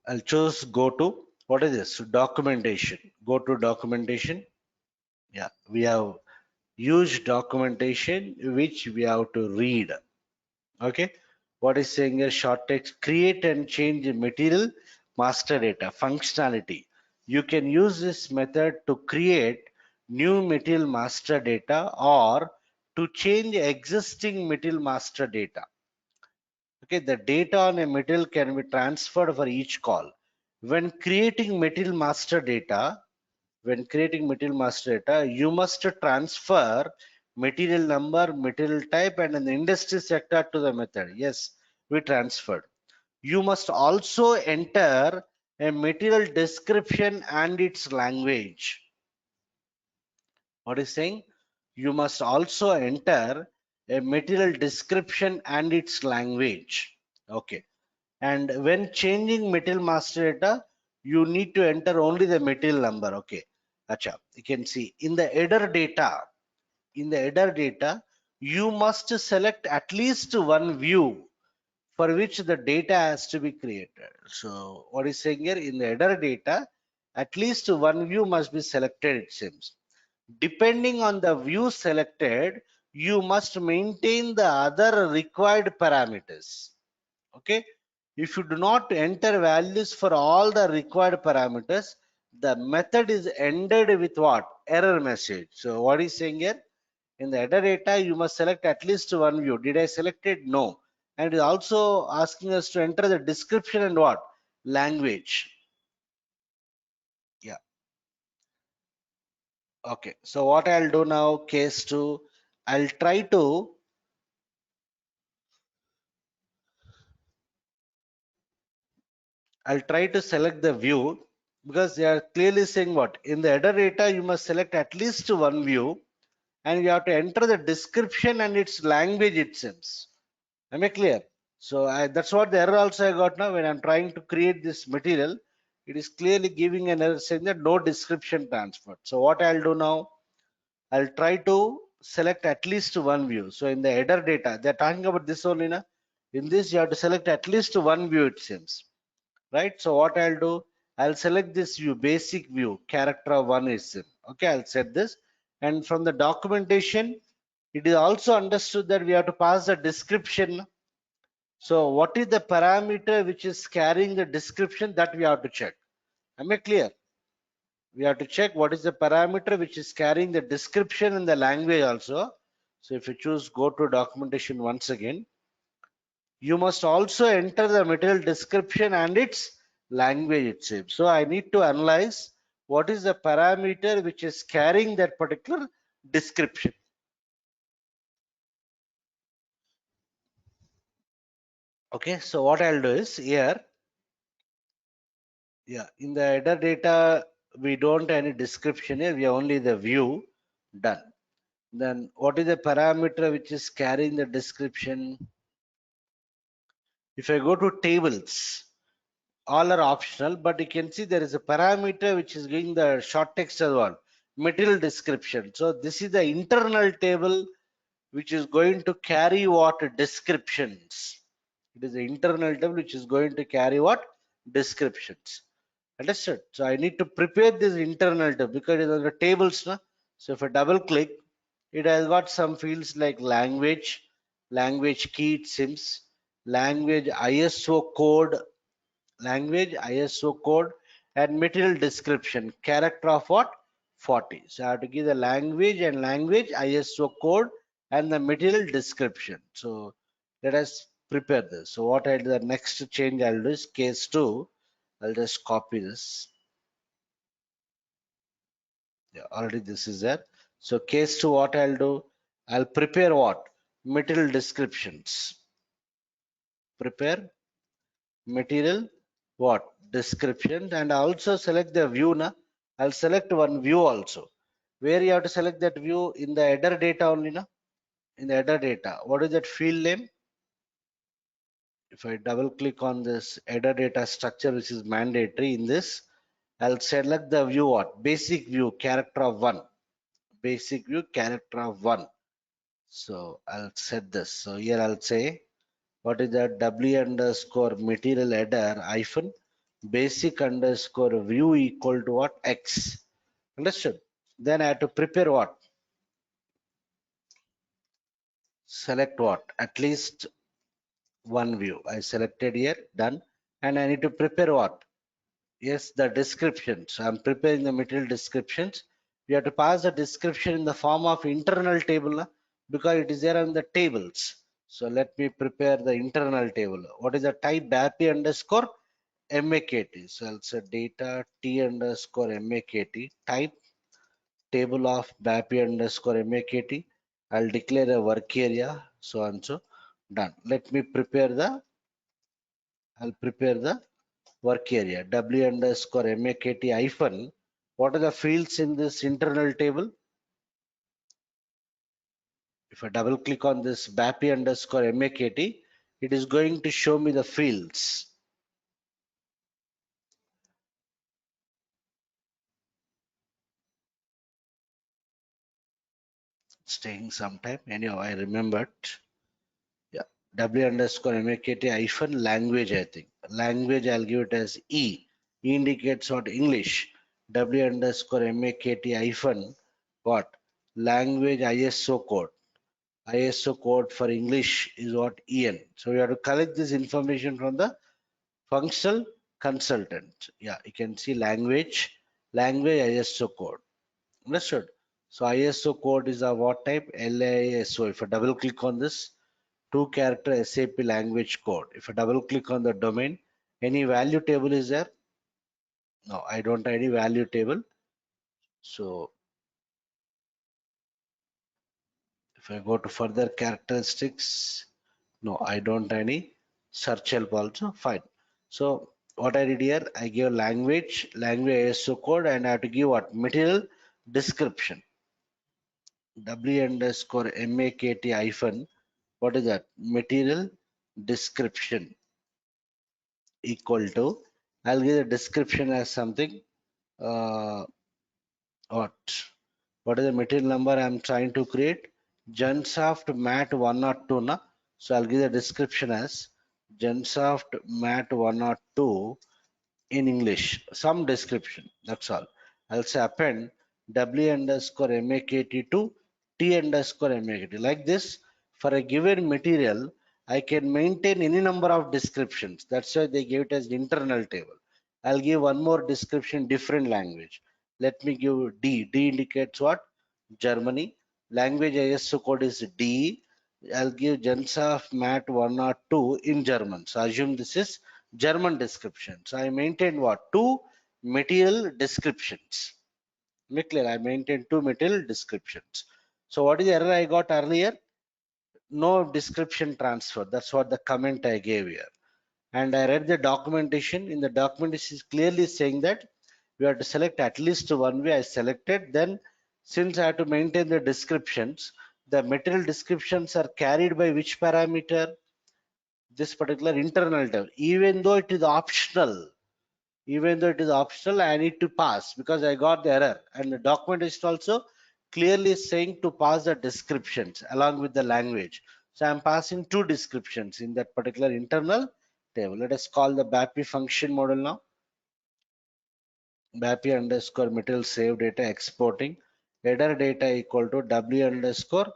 I'll choose go to, what is this? Documentation. Go to documentation. Yeah, we have huge documentation which we have to read. Okay, what is saying here? Short text: create and change material master data functionality. You can use this method to create new material master data or to change existing material master data. Okay, the data on a material can be transferred for each call. When creating material master data, you must transfer material number, material type, and an industry sector to the method. Yes, we transferred. You must also enter a material description and its language. What is saying? You must also enter a material description and its language. Okay. And when changing material master data, you need to enter only the material number. Okay. Acha. You can see in the header data, you must select at least one view for which the data has to be created. So what is saying here? In the header data, at least one view must be selected, it seems. Depending on the view selected, you must maintain the other required parameters. Okay. If you do not enter values for all the required parameters, the method is ended with what? Error message. So what is saying here? In the header data, you must select at least one view. Did I select it? No. And it is also asking us to enter the description and what? Language. Yeah. Okay. So what I'll do now, case 2, I'll try to select the view, because they are clearly saying what? In the header data, you must select at least one view and you have to enter the description and its language, it seems. Am I clear? So that's what the error also I got now when I'm trying to create this material. It is clearly giving an error saying that no description transferred. So what I'll do now, I'll try to select at least one view. So in the header data, they're talking about this only. Na? In this, you have to select at least one view, it seems. Right? So what I'll do, I'll select this view, basic view, character one is in. Okay, I'll set this. And from the documentation, it is also understood that we have to pass the description. So what is the parameter which is carrying the description, that we have to check. Am I clear? We have to check what is the parameter which is carrying the description and the language also. So if you choose go to documentation once again, you must also enter the material description and its language itself. So I need to analyze what is the parameter which is carrying that particular description. Okay, so what I'll do is here, yeah, in the header data, we don't any description here, we have only the view. Done. Then what is the parameter which is carrying the description? If I go to tables, all are optional, but you can see there is a parameter which is giving the short text as well, material description. So this is the internal table which is going to carry what? Descriptions. It is the internal table which is going to carry what? Descriptions. Understood? So I need to prepare this internal table because it is on the tables. No? So if I double click, it has got some fields like language, language key, it seems, language ISO code, and material description, character of what? 40. So I have to give the language and language ISO code and the material description. So let us prepare this. So what I'll do, the next change I'll do is case 2. I'll just copy this. Yeah, already this is there. So case 2, what I'll do, I'll prepare what? Material descriptions. Prepare material what? Description, and also select the view. Na? I'll select one view also. Where you have to select that view? In the header data only. Na? In the header data. What is that field name? If I double click on this header data structure, which is mandatory in this, I'll select the view what? Basic view, character of 1. Basic view, character of 1. So I'll set this. So here I'll say, what is that? W underscore material header hyphen basic underscore view equal to what? X. Understood? Then I have to prepare what? Select what? At least one view. I selected here, done. And I need to prepare what? Yes, the description. So I'm preparing the material descriptions. We have to pass the description in the form of internal table because it is there on the tables. So let me prepare the internal table. What is the type? BAPI underscore MAKT. So I'll say data T underscore MAKT. Type table of BAPI underscore MAKT. I'll declare a work area. So and so. Done. Let me prepare the, I'll prepare the work area. W underscore MAKT hyphen. What are the fields in this internal table? If I double click on this BAPI underscore MAKT, it is going to show me the fields. It's taking some time. Anyhow, I remembered. Yeah. W underscore MAKT hyphen language, I think. Language, I'll give it as E. E indicates what? English. W underscore MAKT hyphen what? Language ISO code. ISO code for English is what? EN. So we have to collect this information from the functional consultant. Yeah, you can see language, language ISO code. Understood? So ISO code is a what type? LISO. If I double click on this, 2-character SAP language code. If I double click on the domain, any value table is there? No, I don't have any value table. So if I go to further characteristics, no, I don't have any search help also. Fine. So what I did here, I give language ISO code, and I have to give what? Material description. W_MAKT hyphen, what is that? Material description equal to, I'll give the description as something, uh, what? What is the material number I'm trying to create? Gensoft Mat 102, na? So I'll give the description as Gensoft Mat 102 in English, some description. That's all. I'll say append W_MAKT to T_MAKT. Like this, for a given material, I can maintain any number of descriptions. That's why they gave it as internal table. I'll give one more description, different language. Let me give D. D indicates what? Germany. Language ISO code is D. I'll give Gensoft Mat 102 in German. So assume this is German description. So I maintain what? Two material descriptions. Make clear, I maintain two material descriptions. So what is the error I got earlier? No description transfer. That's what the comment I gave here. And I read the documentation. In the documentation is clearly saying that we have to select at least one way. I selected. Then since I have to maintain the descriptions, the material descriptions are carried by which parameter? This particular internal table. Even though it is optional, I need to pass because I got the error, and the documentation also clearly saying to pass the descriptions along with the language. So I'm passing two descriptions in that particular internal table. Let us call the BAPI function model now. BAPI underscore material save data exporting header data equal to W underscore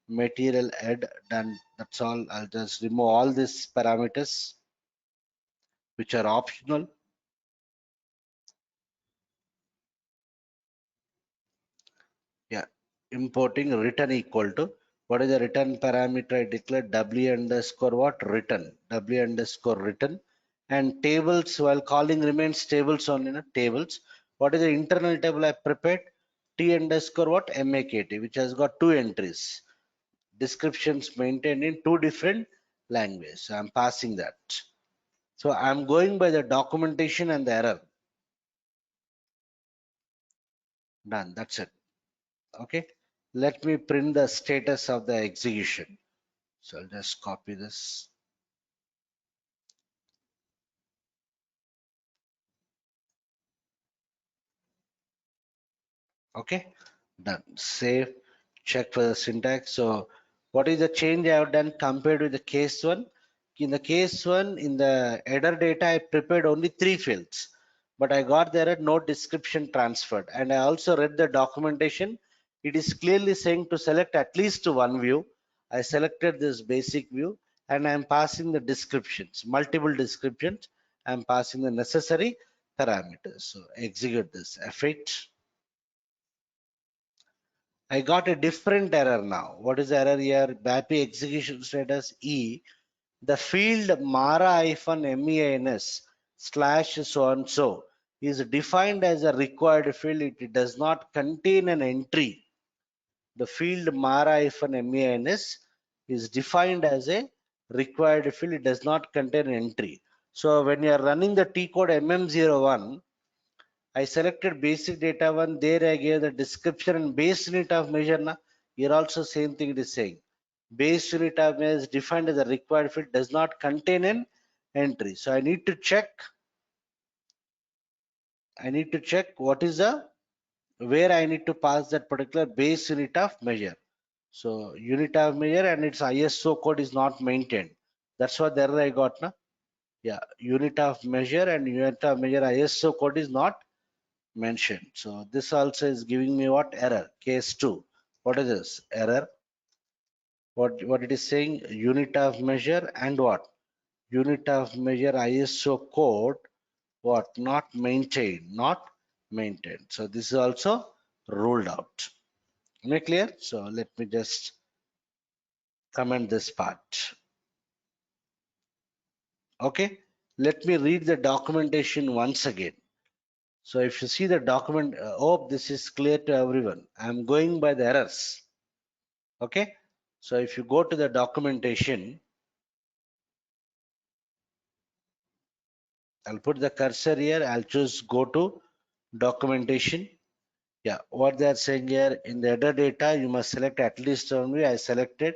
material add. Done. That's all. I'll just remove all these parameters which are optional. Yeah, importing return equal to, what is the return parameter I declared? W underscore what? Return. W underscore return. And tables, while calling remains tables only, tables. What is the internal table I prepared? T underscore what? MAKT, which has got two entries. Descriptions maintained in two different languages. So I'm passing that. So I'm going by the documentation and the error. Done. That's it. Okay. Let me print the status of the execution. So I'll just copy this. Okay, done. Save, check for the syntax. So what is the change I have done compared with the case one? In the case one, in the header data, I prepared only three fields, but I got there no description transferred. And I also read the documentation. It is clearly saying to select at least one view. I selected this basic view, and I'm passing the descriptions, multiple descriptions. I'm passing the necessary parameters. So execute this F8. I got a different error now. What is the error here? BAPI execution status E. The field mara-MEINS slash so and so is defined as a required field. It does not contain an entry. The field mara-MEINS is defined as a required field. It does not contain an entry. So when you are running the T code MM01, I selected basic data one. There I gave the description and base unit of measure. Na? Here also same thing it is saying. Base unit of measure is defined as a required field, does not contain an entry. So I need to check. What is the, where I need to pass that particular base unit of measure. So unit of measure and its ISO code is not maintained. That's what the error I got. Na? Yeah, unit of measure and unit of measure ISO code is not mentioned. So this also is giving me what? Error. Case 2. What is this? Error. What it is saying? Unit of measure and what? Unit of measure ISO code, what? Not maintained. Not maintained. So this is also ruled out. Am I clear? So let me just comment this part. Okay, let me read the documentation once again. So if you see the document, hope this is clear to everyone. I'm going by the errors. Okay, so if you go to the documentation, I'll put the cursor here. I'll choose go to documentation. Yeah, what they are saying here in the header data, you must select at least only. I selected,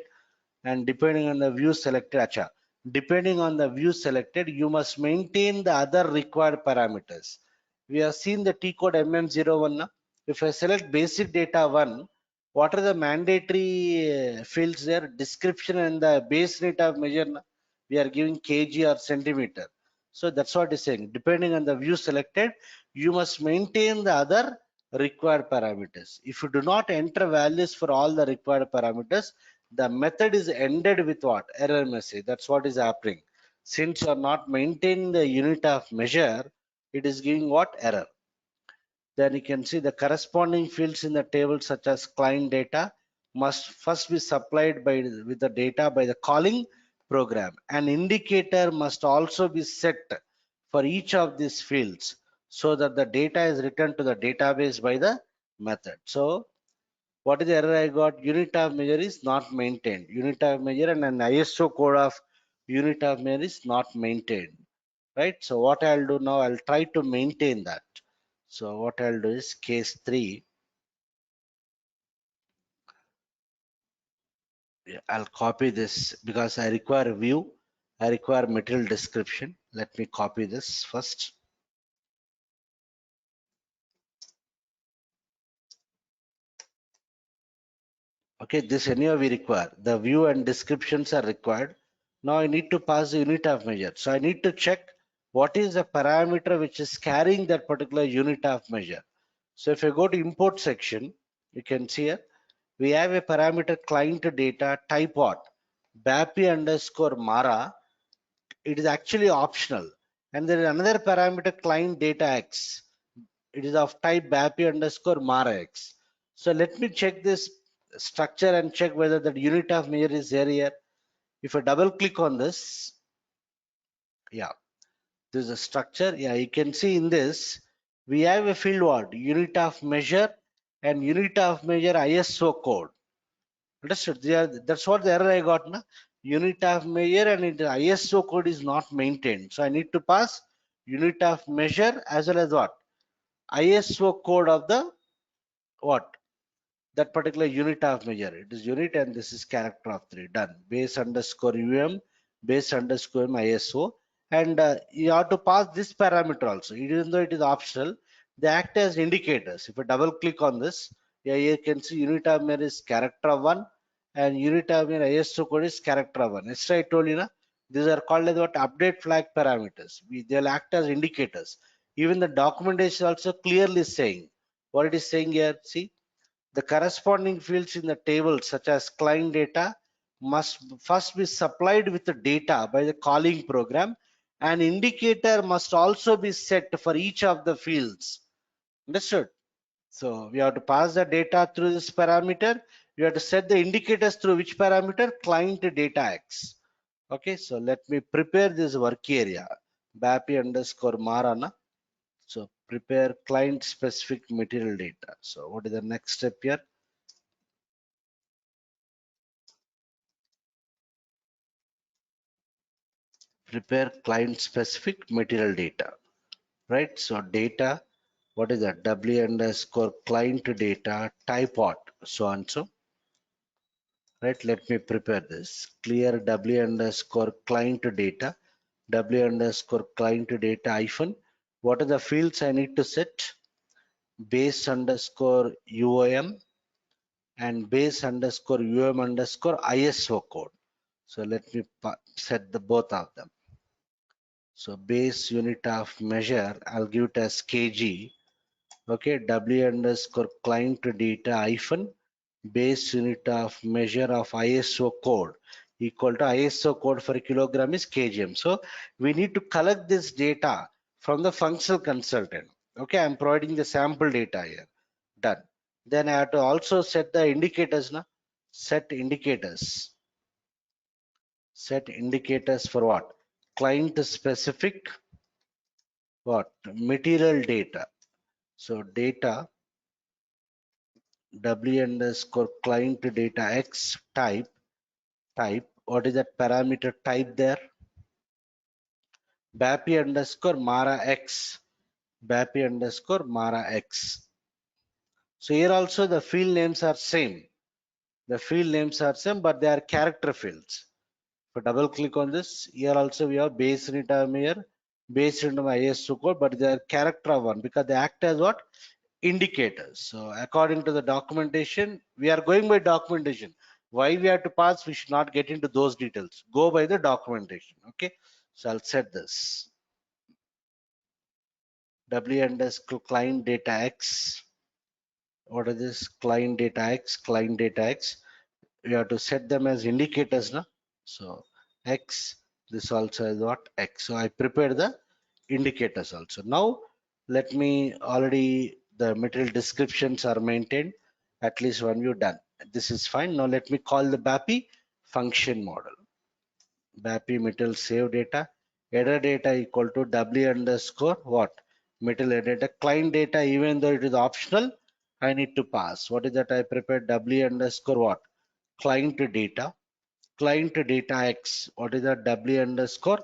and depending on the view selected, acha, depending on the view selected, you must maintain the other required parameters. We have seen the T code MM01 now. If I select basic data 1, what are the mandatory fields there? Description and the base rate of measure. We are giving kg or centimeter. So that's what it's saying. Depending on the view selected, you must maintain the other required parameters. If you do not enter values for all the required parameters, the method is ended with what? Error message. That's what is happening. Since you are not maintaining the unit of measure, it is giving what? Error. Then you can see the corresponding fields in the table such as client data must first be supplied with the data by the calling program. An indicator must also be set for each of these fields so that the data is returned to the database by the method. So what is the error I got? Unit of measure is not maintained. Unit of measure and an ISO code of unit of measure is not maintained. Right? So what I'll do now, I'll try to maintain that. So what I'll do is case 3. I'll copy this because I require view. I require material description. Let me copy this first. Okay, this anyway we require. The view and descriptions are required. Now I need to pass the unit of measure. So I need to check what is the parameter which is carrying that particular unit of measure. So if I go to import section, you can see here, we have a parameter client data type what? BAPI underscore Mara. It is actually optional. And there is another parameter client data X. It is of type BAPI underscore Mara X. So let me check this structure and check whether that unit of measure is there here. If I double click on this, yeah, this is a structure. Yeah, you can see in this, we have a field what? Unit of measure and unit of measure ISO code. Understood? That's what the error I got. Na? Unit of measure and ISO code is not maintained. So I need to pass unit of measure as well as what? ISO code of the what? That particular unit of measure. It is unit and this is character of 3. Done. Base underscore base underscore ISO. And you have to pass this parameter also. Even though it is optional, they act as indicators. If I double click on this, yeah, you can see unit of measure is character of 1 and unit of measure ISO code is character of 1. Yesterday I told you, na, these are called as what? Update flag parameters. They'll act as indicators. Even the documentation also clearly saying what it is saying here. See, the corresponding fields in the table, such as client data, must first be supplied with the data by the calling program. An indicator must also be set for each of the fields. Understood? So we have to pass the data through this parameter. We have to set the indicators through which parameter? Client data X. Okay, so let me prepare this work area. BAPI underscore Marana. So prepare client specific material data. So what is the next step here? Prepare client specific material data, right? So data, what is that? W underscore client data type what? So and so, right? Let me prepare this. Clear W underscore client data, W underscore client data hyphen. What are the fields I need to set? Base underscore UOM and base underscore UM underscore ISO code. So let me set the both of them. So base unit of measure, I'll give it as kg. Okay, W underscore client data hyphen base unit of measure of ISO code equal to ISO code for kilogram is kgm. So we need to collect this data from the functional consultant. Okay, I'm providing the sample data here. Done. Then I have to also set the indicators. Na? Set indicators. Set indicators for what? Client specific what? Material data. So data w underscore client data x type. What is that parameter type there? BAPI underscore Mara X. BAPI underscore Mara X. So here also the field names are same. The field names are same, but they are character fields. If I double click on this, here also we have based in term here, based in my ISO code, but they are character one because they act as what? Indicators. So according to the documentation, we are going by documentation. Why we have to pass, we should not get into those details. Go by the documentation. Okay. So I'll set this. W underscore client data X. What is this? Client data X, client data X. We have to set them as indicators now. So X, this also is what? X. So I prepare the indicators also. Now let me already the material descriptions are maintained. At least one view done. This is fine. Now let me call the BAPI function model. BAPI material save data. Header data equal to W underscore what? Material header data. Client data, even though it is optional, I need to pass. What is that? I prepared W underscore what? Client data. Client data X. What is that? W underscore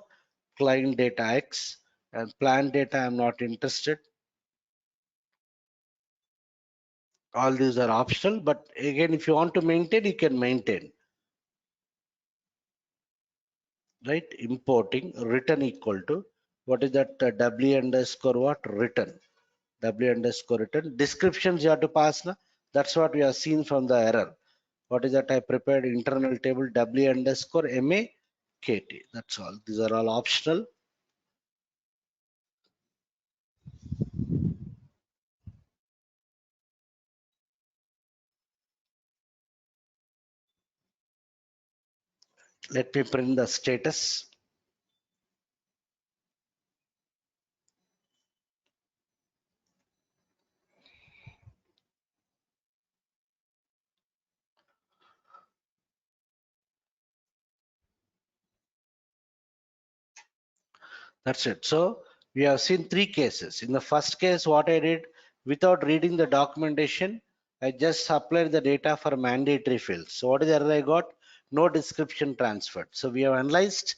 client data X. And plant data, I'm not interested. All these are optional, but again, if you want to maintain, you can maintain. Right? Importing return equal to what is that? W underscore what? Return. W underscore return. Descriptions you have to pass. Na? That's what we have seen from the error. What is that? I prepared internal table W underscore MAKT. That's all. These are all optional. Let me print the status. That's it. So we have seen three cases. In the first case, what I did without reading the documentation, I just applied the data for mandatory fields. So what is the error I got? No description transferred. So we have analyzed.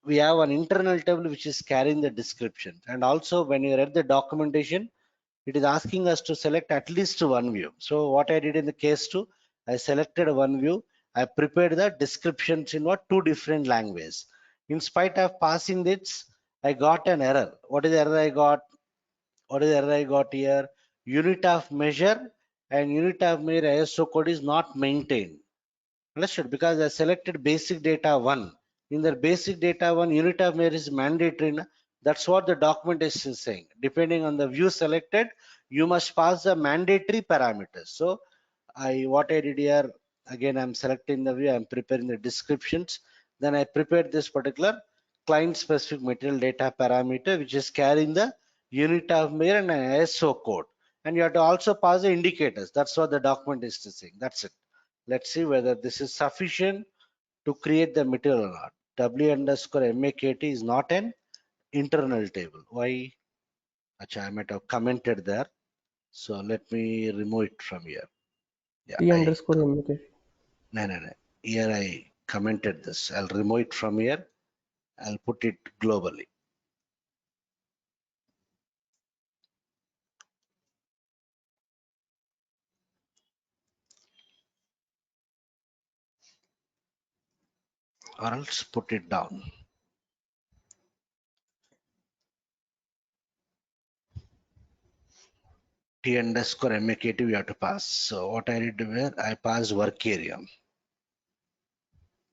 We have an internal table which is carrying the description. And also when you read the documentation, it is asking us to select at least one view. So what I did in the case two, I selected one view. I prepared the descriptions in what? Two different languages. In spite of passing this, I got an error. What is the error I got? What is the error I got here? Unit of measure and unit of measure ISO code is not maintained. Understood? Because I selected basic data one. In the basic data one, unit of measure is mandatory. That's what the documentation is saying. Depending on the view selected, you must pass the mandatory parameters. So what I did here, again, I'm selecting the view, I'm preparing the descriptions. Then I prepared this particular client specific material data parameter, which is carrying the unit of measure and an ISO code. And you have to also pass the indicators. That's what the document is saying. That's it. Let's see whether this is sufficient to create the material or not. W underscore MAKT is not an internal table. Why? Achha, I might have commented there. So let me remove it from here. Yeah, T underscore MK. no. Here I commented this. I'll remove it from here. I'll put it globally. Or else put it down. T underscore MAKT we have to pass. So what I did where I passed work area.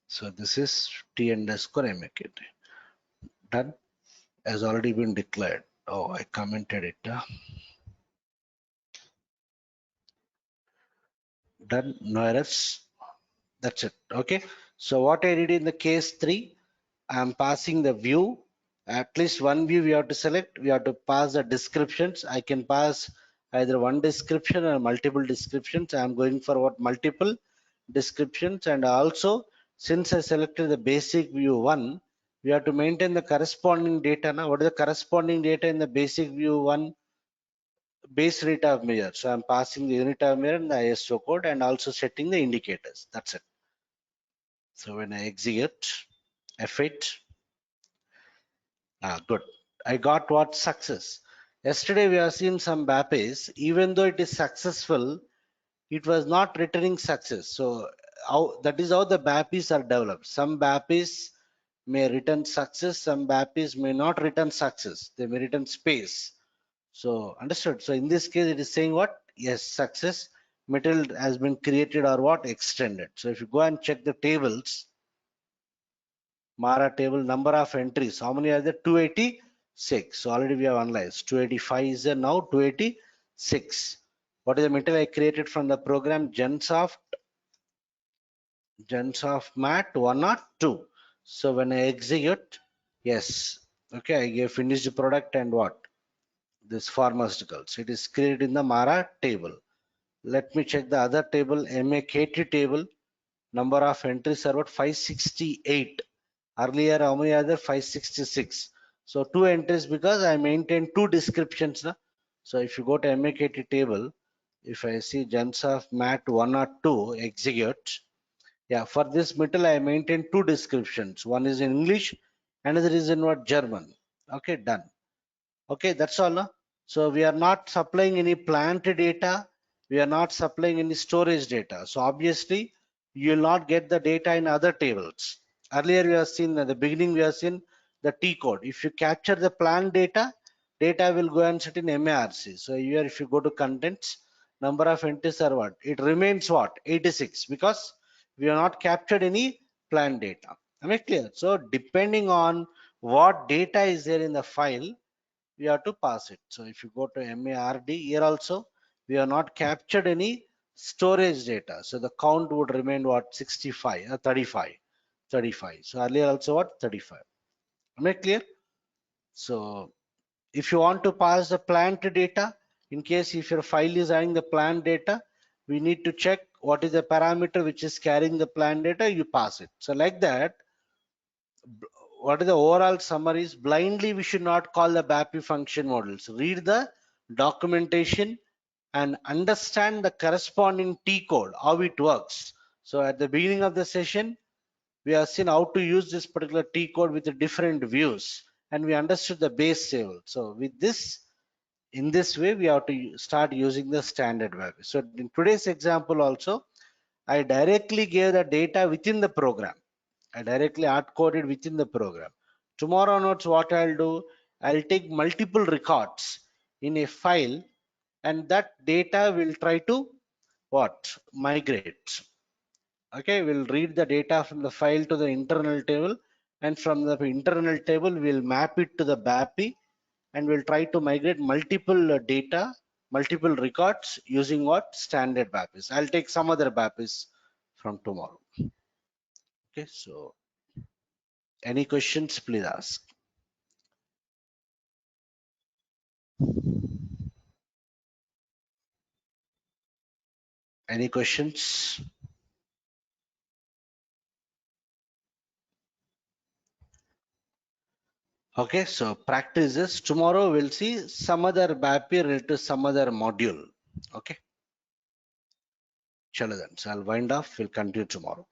So this is T underscore MAKT. Done. Has already been declared. Oh, I commented it. Done. No errors. That's it. Okay. So what I did in the case three, I'm passing the view. At least one view we have to select. We have to pass the descriptions. I can pass either one description or multiple descriptions. I am going for what multiple descriptions. And also, since I selected the basic view 1, we have to maintain the corresponding data. Now, what is the corresponding data in the basic view 1? Base rate of measure. So I'm passing the unit of measure and the ISO code and also setting the indicators. That's it. So when I execute F8, good. I got what? Success. Yesterday we have seen some BAPIs, even though it is successful, it was not returning success. So that is how the BAPIs are developed. Some BAPIs may return success, some BAPIs may not return success. They may return space. So understood. So in this case, it is saying what? Yes, success material has been created or what? Extended. So if you go and check the tables, Mara table number of entries. How many are there? 286. So already we have analyzed. 285 is there now. 286. What is the material I created from the program? Gensoft Mat 1 or 2. So when I execute, yes. Okay, I gave finished product and what? This pharmaceuticals. It is created in the Mara table. Let me check the other table, MAKT table. Number of entries are what? 568. Earlier, how many are there? 566. So two entries because I maintained two descriptions. Na? So if you go to MAKT table, if I see Gensoft Mat 1 or 2, execute. Yeah, for this metal, I maintain two descriptions. One is in English, another is in what? German. Okay, done. Okay, that's all. No? So we are not supplying any plant data. We are not supplying any storage data. So obviously, you will not get the data in other tables. Earlier, we have seen at the beginning, we have seen the T code. If you capture the plant data, data will go and sit in MARC. So here, if you go to contents, number of entries are what? It remains what? 86 because we have not captured any plant data. Am I clear? So depending on what data is there in the file, we have to pass it. So if you go to MARD, here also we have not captured any storage data. So the count would remain what? 65 or 35. 35. So earlier also what? 35. Am I clear? So if you want to pass the plant data, in case if your file is having the plant data, we need to check what is the parameter which is carrying the plant data, you pass it. So like that, what is the overall summary is blindly we should not call the BAPI function models. Read the documentation and understand the corresponding T code, how it works. So at the beginning of the session, we have seen how to use this particular T code with the different views and we understood the base table. So with this, in this way, we have to start using the standard BAPI. So in today's example also, I directly gave the data within the program. I directly hard coded within the program. Tomorrow onwards, what I'll do, I'll take multiple records in a file and that data will try to what? Migrate. Okay, we'll read the data from the file to the internal table and from the internal table, we'll map it to the BAPI and we'll try to migrate multiple data, multiple records using what? Standard BAPIs. I'll take some other BAPIs from tomorrow. Okay, so any questions, please ask. Any questions? Okay, so practice this. Tomorrow we'll see some other BAPI related to some other module. Okay. Chalo then. So I'll wind off. We'll continue tomorrow.